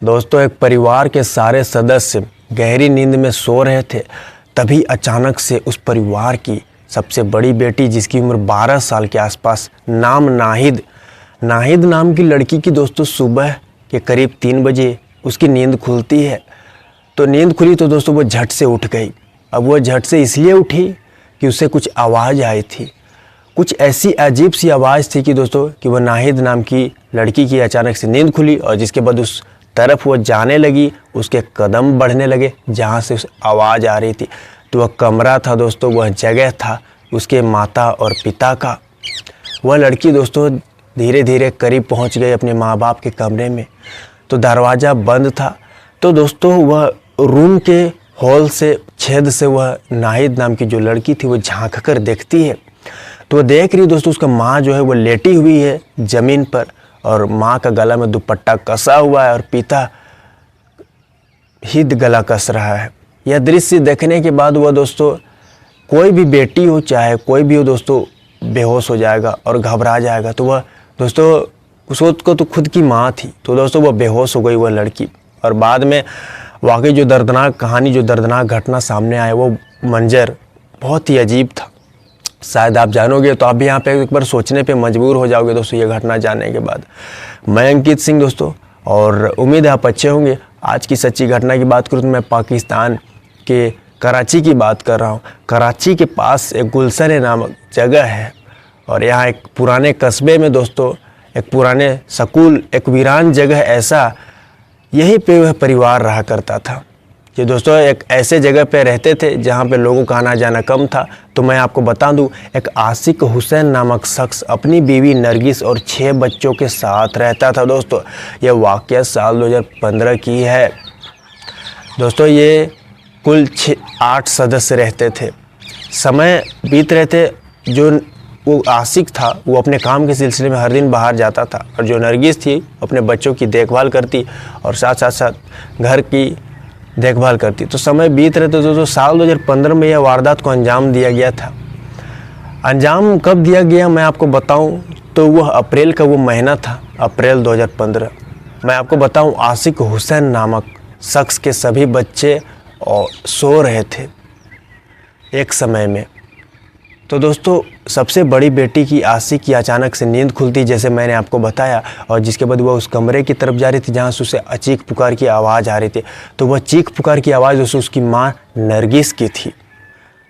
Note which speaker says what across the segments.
Speaker 1: दोस्तों एक परिवार के सारे सदस्य गहरी नींद में सो रहे थे। तभी अचानक से उस परिवार की सबसे बड़ी बेटी, जिसकी उम्र 12 साल के आसपास, नाम नाहिद नाम की लड़की की दोस्तों सुबह के करीब 3 बजे उसकी नींद खुलती है। तो नींद खुली तो दोस्तों वो झट से उठ गई। अब वो झट से इसलिए उठी कि उसे कुछ आवाज़ आई थी। कुछ ऐसी अजीब सी आवाज़ थी कि दोस्तों कि वह नाहिद नाम की लड़की की अचानक से नींद खुली और जिसके बाद उस तरफ वो जाने लगी। उसके कदम बढ़ने लगे जहाँ से उस आवाज़ आ रही थी। तो वह कमरा था दोस्तों, वह जगह था उसके माता और पिता का। वह लड़की दोस्तों धीरे धीरे करीब पहुँच गई अपने माँ बाप के कमरे में। तो दरवाज़ा बंद था। तो दोस्तों वह रूम के हॉल से, छेद से वह नाहिद नाम की जो लड़की थी वो झांक कर देखती है। तो वह देख रही दोस्तों उसका माँ जो है वो लेटी हुई है ज़मीन पर और माँ का गला में दुपट्टा कसा हुआ है और पिता ही गला कस रहा है। यह दृश्य देखने के बाद वह दोस्तों, कोई भी बेटी हो चाहे कोई भी हो दोस्तों, बेहोश हो जाएगा और घबरा जाएगा। तो वह दोस्तों उसको तो खुद की माँ थी। तो दोस्तों वह बेहोश हो गई वह लड़की। और बाद में वाकई जो दर्दनाक कहानी, जो दर्दनाक घटना सामने आए, वो मंजर बहुत ही अजीब था। शायद आप जानोगे तो आप भी यहाँ पे एक बार सोचने पे मजबूर हो जाओगे दोस्तों ये घटना जानने के बाद। मैं अंकित सिंह दोस्तों, और उम्मीद है आप अच्छे होंगे। आज की सच्ची घटना की बात करूँ तो मैं पाकिस्तान के कराची की बात कर रहा हूँ। कराची के पास एक गुलशन नामक जगह है और यहाँ एक पुराने कस्बे में दोस्तों, एक पुराने स्कूल, एक वीरान जगह, ऐसा यहीं पे वह परिवार रहा करता था। ये दोस्तों एक ऐसे जगह पे रहते थे जहाँ पे लोगों का आना जाना कम था। तो मैं आपको बता दूं, एक आशिक हुसैन नामक शख्स अपनी बीवी नरगिस और 6 बच्चों के साथ रहता था दोस्तों। यह वाक़या साल 2015 की है दोस्तों। ये कुल 8 सदस्य रहते थे। समय बीत रहे थे। जो वो आशिक था वो अपने काम के सिलसिले में हर दिन बाहर जाता था और जो नरगिस थी अपने बच्चों की देखभाल करती और साथ घर की देखभाल करती। तो समय बीत रहे थे तो साल 2015 में यह वारदात को अंजाम दिया गया था। अंजाम कब दिया गया मैं आपको बताऊं तो वह अप्रैल का वो महीना था, अप्रैल 2015। मैं आपको बताऊं, आशिक हुसैन नामक शख्स के सभी बच्चे और सो रहे थे एक समय में। तो दोस्तों सबसे बड़ी बेटी की, आशिक की, अचानक से नींद खुलती जैसे मैंने आपको बताया, और जिसके बाद वह उस कमरे की तरफ जा रही थी जहाँ से उसे चीख पुकार की आवाज़ आ रही थी। तो वह चीख पुकार की आवाज़ दोस्तों उसकी माँ नरगिस की थी।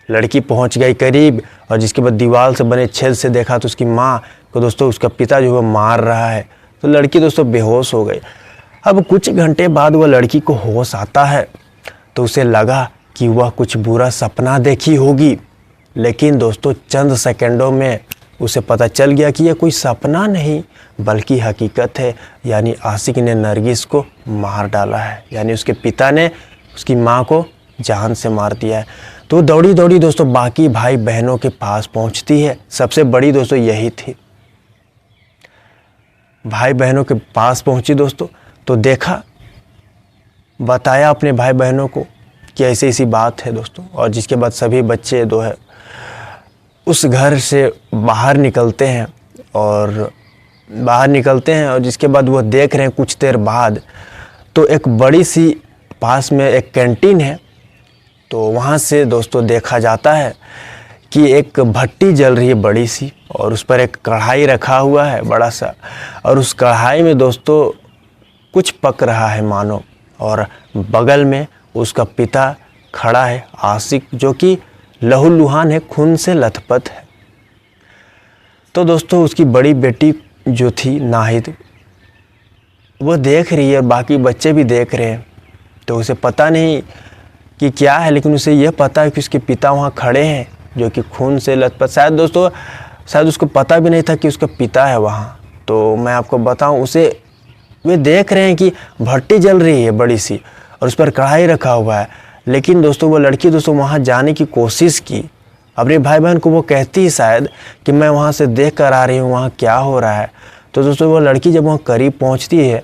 Speaker 1: लड़की पहुँच गई करीब और जिसके बाद दीवार से बने छेद से देखा तो उसकी माँ को दोस्तों उसका पिता जो है मार रहा है। तो लड़की दोस्तों बेहोश हो गई। अब कुछ घंटे बाद वह लड़की को होश आता है तो उसे लगा कि वह कुछ बुरा सपना देखी होगी। लेकिन दोस्तों चंद सेकंडों में उसे पता चल गया कि यह कोई सपना नहीं बल्कि हकीकत है। यानी आशिक ने नरगिस को मार डाला है, यानी उसके पिता ने उसकी माँ को जान से मार दिया है। तो दौड़ी दौड़ी दोस्तों बाकी भाई बहनों के पास पहुंचती है। सबसे बड़ी दोस्तों यही थी। भाई बहनों के पास पहुंची दोस्तों तो देखा, बताया अपने भाई बहनों को कि ऐसी ऐसी बात है दोस्तों। और जिसके बाद सभी बच्चे जो है उस घर से बाहर निकलते हैं और जिसके बाद वो देख रहे हैं कुछ देर बाद तो एक बड़ी सी पास में एक कैंटीन है। तो वहाँ से दोस्तों देखा जाता है कि एक भट्टी जल रही है बड़ी सी और उस पर एक कढ़ाई रखा हुआ है बड़ा सा, और उस कढ़ाई में दोस्तों कुछ पक रहा है मानो। और बगल में उसका पिता खड़ा है आशिक, जो कि लहूलुहान है, खून से लथपथ है। तो दोस्तों उसकी बड़ी बेटी जो थी नाहिद, वो देख रही है और बाकी बच्चे भी देख रहे हैं। तो उसे पता नहीं कि क्या है, लेकिन उसे यह पता है कि उसके पिता वहाँ खड़े हैं जो कि खून से लथपथ। शायद उसको पता भी नहीं था कि उसका पिता है वहाँ। तो मैं आपको बताऊँ, वे देख रहे हैं कि भट्टी जल रही है बड़ी सी और उस पर कढ़ाई रखा हुआ है। लेकिन दोस्तों वो लड़की दोस्तों वहाँ जाने की कोशिश की। अपने भाई बहन को वो कहती है शायद कि मैं वहाँ से देख कर आ रही हूँ वहाँ क्या हो रहा है। तो दोस्तों वो लड़की जब वहाँ करीब पहुँचती है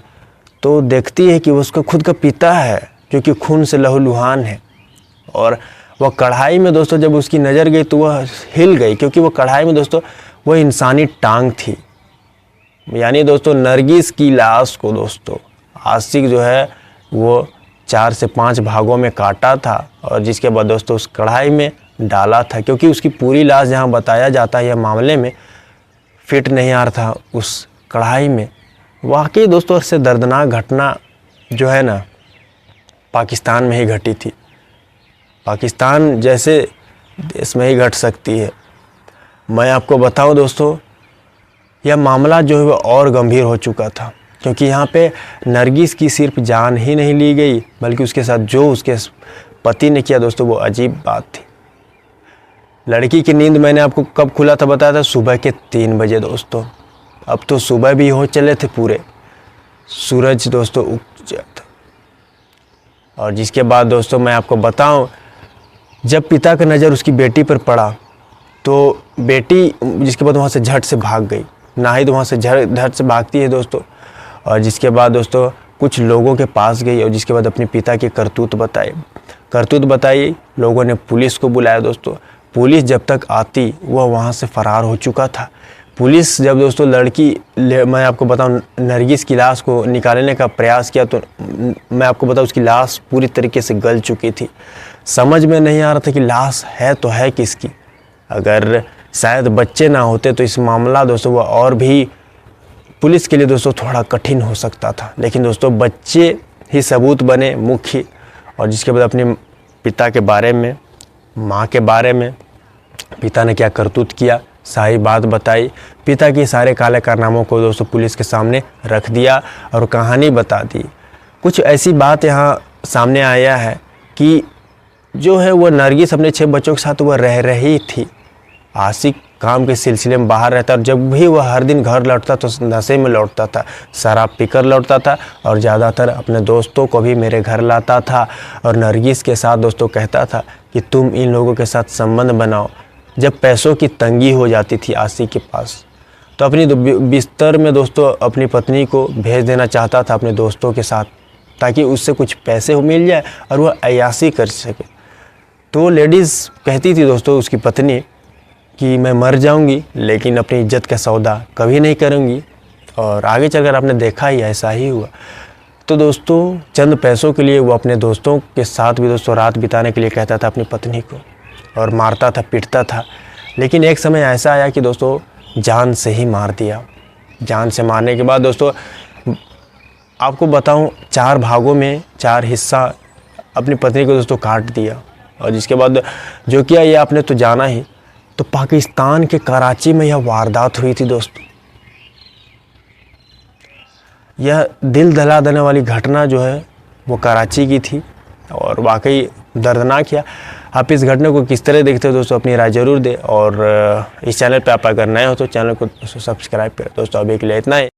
Speaker 1: तो देखती है कि उसका खुद का पिता है जो कि खून से लहूलुहान है। और वह कढ़ाई में दोस्तों जब उसकी नज़र गई तो वह हिल गई, क्योंकि वो कढ़ाई में दोस्तों वो इंसानी टांग थी। यानी दोस्तों नरगिस की लाश को दोस्तों आशिक जो है वो 4 से 5 भागों में काटा था और जिसके बाद दोस्तों उस कढ़ाई में डाला था, क्योंकि उसकी पूरी लाश जहाँ बताया जाता है यह मामले में फिट नहीं आ रहा था उस कढ़ाई में। वाकई दोस्तों इससे दर्दनाक घटना जो है ना पाकिस्तान में ही घटी थी। पाकिस्तान जैसे देश में ही घट सकती है। मैं आपको बताऊं दोस्तों, यह मामला जो है वो और गंभीर हो चुका था, क्योंकि यहाँ पे नरगिस की सिर्फ जान ही नहीं ली गई बल्कि उसके साथ जो उसके पति ने किया दोस्तों वो अजीब बात थी। लड़की की नींद मैंने आपको कब खुला था बताया था, सुबह के 3 बजे दोस्तों। अब तो सुबह भी हो चले थे, पूरे सूरज दोस्तों उग गया था। और जिसके बाद दोस्तों मैं आपको बताऊं, जब पिता का नज़र उसकी बेटी पर पड़ा तो बेटी जिसके बाद वहाँ से झट से भाग गई। नाहिद वहाँ से झट से भागती है दोस्तों, और जिसके बाद दोस्तों कुछ लोगों के पास गई और जिसके बाद अपने पिता की करतूत बताई। लोगों ने पुलिस को बुलाया दोस्तों। पुलिस जब तक आती वह वहाँ से फ़रार हो चुका था। पुलिस जब दोस्तों मैं आपको बताऊं नरगिस की लाश को निकालने का प्रयास किया तो मैं आपको बताऊं उसकी लाश पूरी तरीके से गल चुकी थी। समझ में नहीं आ रहा था कि लाश है तो है किसकी। अगर शायद बच्चे ना होते तो इस मामला दोस्तों वो और भी पुलिस के लिए दोस्तों थोड़ा कठिन हो सकता था, लेकिन दोस्तों बच्चे ही सबूत बने मुख्य। और जिसके बाद अपने पिता के बारे में, माँ के बारे में, पिता ने क्या करतूत किया सारी बात बताई। पिता की सारे काले कारनामों को दोस्तों पुलिस के सामने रख दिया और कहानी बता दी। कुछ ऐसी बात यहाँ सामने आया है कि जो है वो नरगिस अपने 6 बच्चों के साथ वह रह रही थी। आशिक काम के सिलसिले में बाहर रहता और जब भी वह हर दिन घर लौटता तो नशे में लौटता था, शराब पीकर लौटता था और ज़्यादातर अपने दोस्तों को भी मेरे घर लाता था और नरगिस के साथ दोस्तों कहता था कि तुम इन लोगों के साथ संबंध बनाओ। जब पैसों की तंगी हो जाती थी आशिक के पास तो अपनी बिस्तर में दोस्तों अपनी पत्नी को भेज देना चाहता था अपने दोस्तों के साथ, ताकि उससे कुछ पैसे मिल जाए और वह अय्याशी कर सके। तो लेडीज़ कहती थी दोस्तों उसकी पत्नी कि मैं मर जाऊंगी लेकिन अपनी इज्जत का सौदा कभी नहीं करूंगी, और आगे चलकर आपने देखा ही ऐसा ही हुआ। तो दोस्तों चंद पैसों के लिए वो अपने दोस्तों के साथ भी दोस्तों रात बिताने के लिए कहता था अपनी पत्नी को और मारता था, पीटता था। लेकिन एक समय ऐसा आया कि दोस्तों जान से ही मार दिया। जान से मारने के बाद दोस्तों आपको बताऊं 4 भागों में 4 हिस्सा अपनी पत्नी को दोस्तों काट दिया। और जिसके बाद जो किया ये आपने तो जाना ही। तो पाकिस्तान के कराची में यह वारदात हुई थी दोस्तों। यह दिल दहला देने वाली घटना जो है वो कराची की थी और वाकई दर्दनाक किया। आप इस घटना को किस तरह देखते हो दोस्तों, अपनी राय जरूर दें। और इस चैनल पे आप अगर नए हो तो चैनल को सब्सक्राइब करें दोस्तों। अभी के लिए इतना ही।